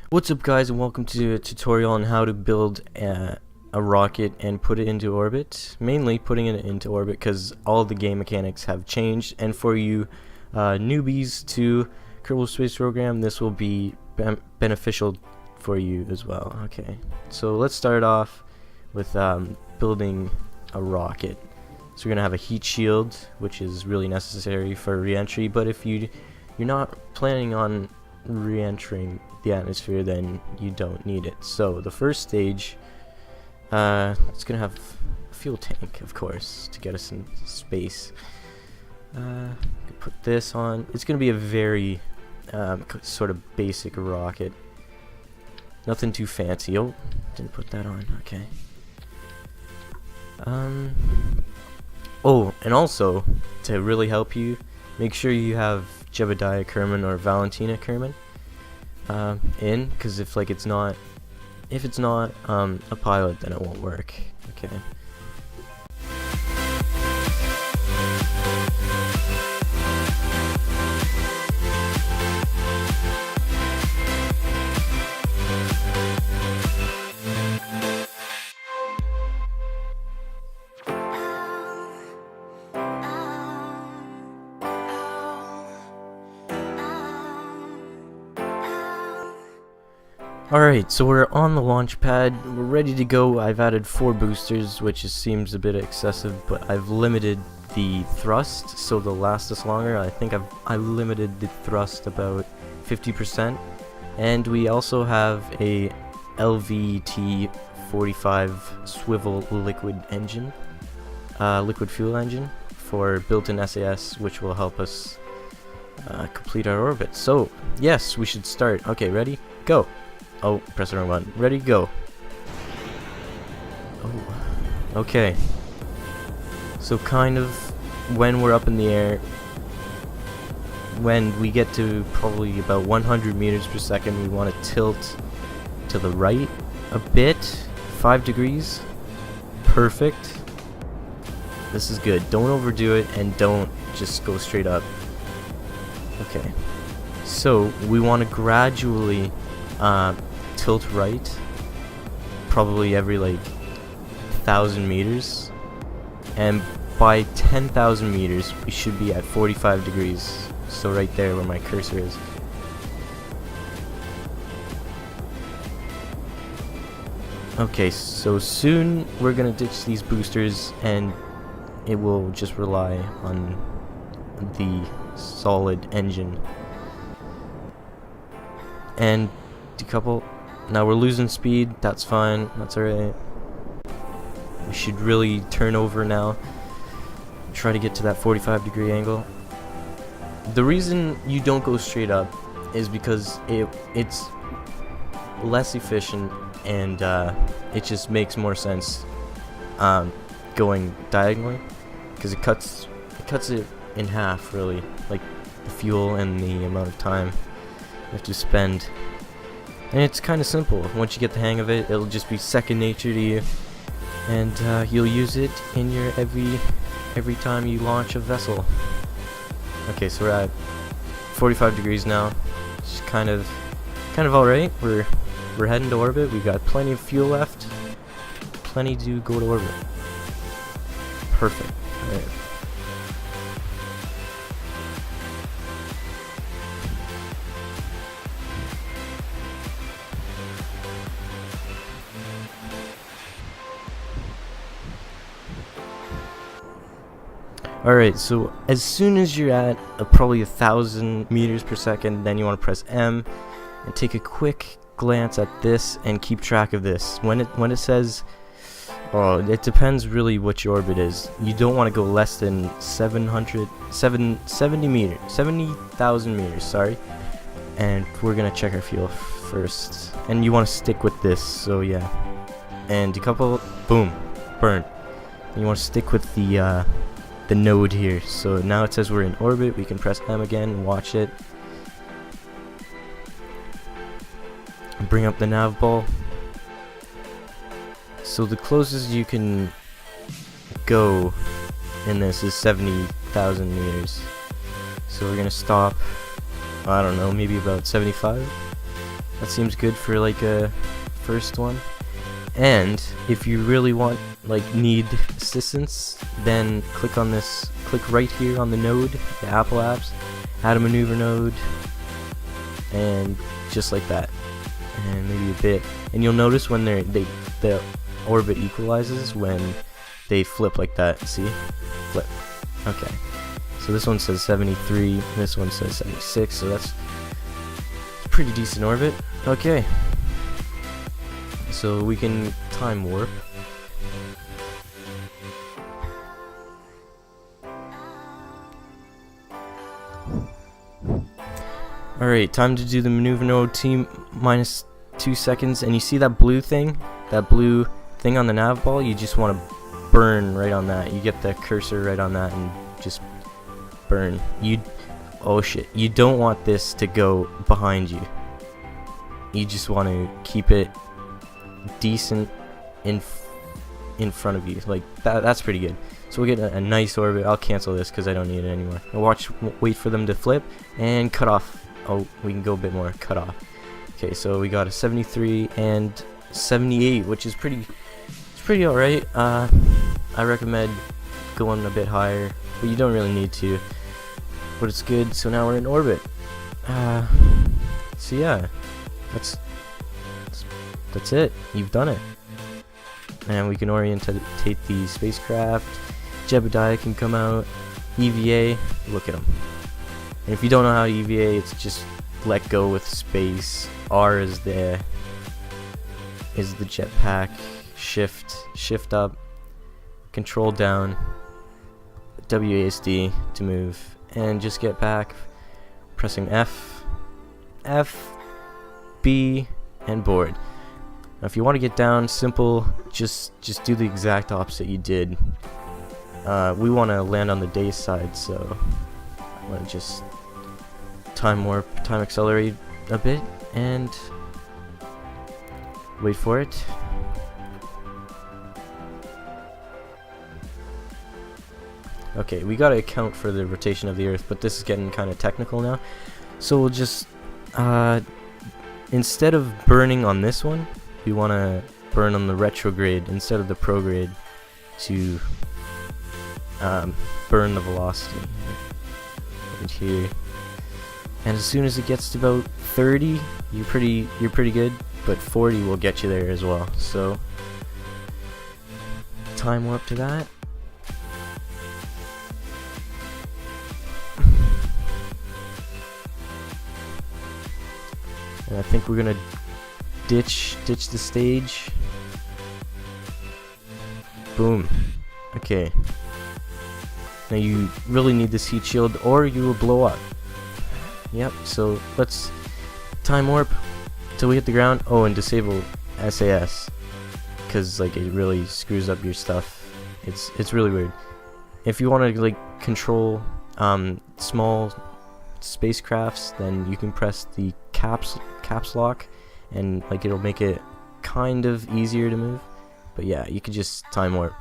What's up guys, and welcome to a tutorial on how to build a rocket and put it into orbit. Mainly putting it into orbit because all the game mechanics have changed, and for you newbies to Kerbal Space Program, this will be beneficial for you as well. Okay, so let's start off with building a rocket. So we're gonna have a heat shield, which is really necessary for re-entry, but if you're not planning on re-entering the atmosphere, then you don't need it. So the first stage, it's gonna have a fuel tank, of course, to get us in space. Put this on. It's gonna be a very sort of basic rocket, nothing too fancy. Oh, didn't put that on. Okay. Oh, and also to really help you, make sure you have Jebediah Kerman or Valentina Kerman in, because if it's not a pilot, then it won't work. Okay. Alright, so we're on the launch pad, we're ready to go. I've added 4 boosters, which seems a bit excessive, but I've limited the thrust so they'll last us longer. I think I've limited the thrust about 50%, and we also have a LVT 45 swivel liquid engine, liquid fuel engine for built-in SAS, which will help us complete our orbit. So yes, we should start. Okay, ready? Go! Oh, press the wrong button. Ready, go. Oh, okay. So kind of when we're up in the air, when we get to probably about 100 meters per second, we want to tilt to the right a bit, 5 degrees. Perfect. This is good. Don't overdo it, and don't just go straight up. Okay. So we want to gradually tilt right, probably every 1,000 meters, and by 10,000 meters we should be at 45 degrees, so right there where my cursor is. Okay, so soon we're gonna ditch these boosters and it will just rely on the solid engine and decouple. Now we're losing speed, that's fine, that's alright. We should really turn over now, try to get to that 45-degree angle. The reason you don't go straight up is because it's less efficient, and it just makes more sense going diagonally, because it cuts it in half, really, like the fuel and the amount of time you have to spend. And it's kind of simple. Once you get the hang of it, it'll just be second nature to you, and you'll use it in your every time you launch a vessel. Okay, so we're at 45 degrees now. It's kind of all right. We're heading to orbit. We got plenty of fuel left, plenty to go to orbit. Perfect. All right. Alright, so as soon as you're at probably 1,000 meters per second, then you want to press M and take a quick glance at this and keep track of this. When it says, oh, it depends really what your orbit is. You don't want to go less than 70 meters, 70,000 meters, sorry. And we're gonna check our fuel first. And you want to stick with this, so yeah. And decouple, boom, burn. And you want to stick with the node here. So now it says we're in orbit. We can press M again and watch it. Bring up the nav ball. So the closest you can go in this is 70,000 meters. So we're gonna stop, I don't know, maybe about 75. That seems good for like a first one. And if you really want, like, need assistance, then click right here on the node, the Apple apps, add a maneuver node, and just like that, and maybe a bit. And you'll notice when the orbit equalizes when they flip like that. See, flip. Okay. So this one says 73, this one says 76. So that's a pretty decent orbit. Okay. So we can time warp. Alright, time to do the maneuver node T minus 2 seconds. And you see that blue thing? That blue thing on the nav ball? You just want to burn right on that. You get the cursor right on that and just burn. Oh shit. You don't want this to go behind you. You just want to keep it decent in front of you. Like that's pretty good. So we'll get a nice orbit. I'll cancel this because I don't need it anymore. I'll wait for them to flip and cut off. Oh, we can go a bit more. Cut off. Okay, so we got a 73 and 78, which is pretty alright. I recommend going a bit higher, but you don't really need to. But it's good. So now we're in orbit. So yeah, that's it. You've done it. And we can orientate the spacecraft. Jebediah can come out. EVA, look at him. And if you don't know how to EVA, it's just let go with space. R is the jetpack. Shift up. Control down. WASD to move. And just get back. Pressing F, B, and board. Now if you want to get down, simple, just do the exact opposite you did. We want to land on the day side, so I'm going to just time accelerate a bit, and wait for it. Okay, we got to account for the rotation of the Earth, but this is getting kind of technical now. So we'll just, instead of burning on this one, we want to burn on the retrograde instead of the prograde to burn the velocity right here. And as soon as it gets to about 30, you're pretty good, but 40 will get you there as well. So time warp to that. And I think we're gonna ditch the stage. Boom. Okay. Now you really need this heat shield or you will blow up. Yep, so let's time warp till we hit the ground. Oh, and disable SAS, because like it really screws up your stuff. It's really weird. If you want to like control small spacecrafts, then you can press the caps lock, and like it'll make it kind of easier to move. But yeah, you could just time warp.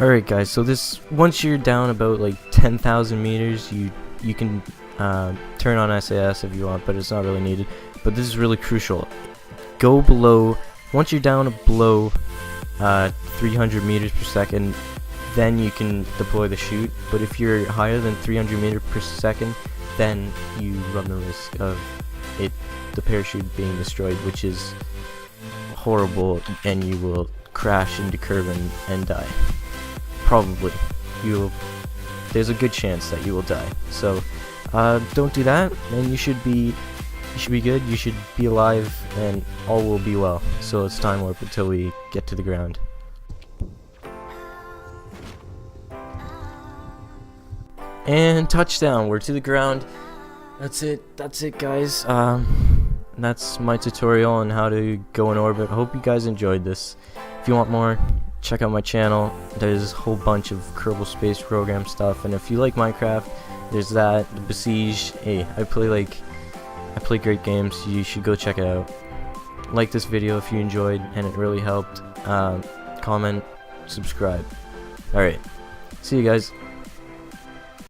Alright guys, so once you're down about like 10,000 meters, you can turn on SAS if you want, but it's not really needed. But this is really crucial. Go below, once you're down below 300 meters per second, then you can deploy the chute. But if you're higher than 300 meters per second, then you run the risk of the parachute being destroyed, which is horrible, and you will crash into Kerbal and die. Probably. There's a good chance that you will die. So don't do that, and you should be good. You should be alive, and all will be well. So it's time warp until we get to the ground. And touchdown. We're to the ground. That's it guys. That's my tutorial on how to go in orbit. I hope you guys enjoyed this. If you want more, check out my channel. There's a whole bunch of Kerbal Space Program stuff, and if you like Minecraft, there's that, the Besiege. Hey, I play like I play great games. You should go check it out. Like this video if you enjoyed and it really helped. Comment, subscribe. Alright, see you guys.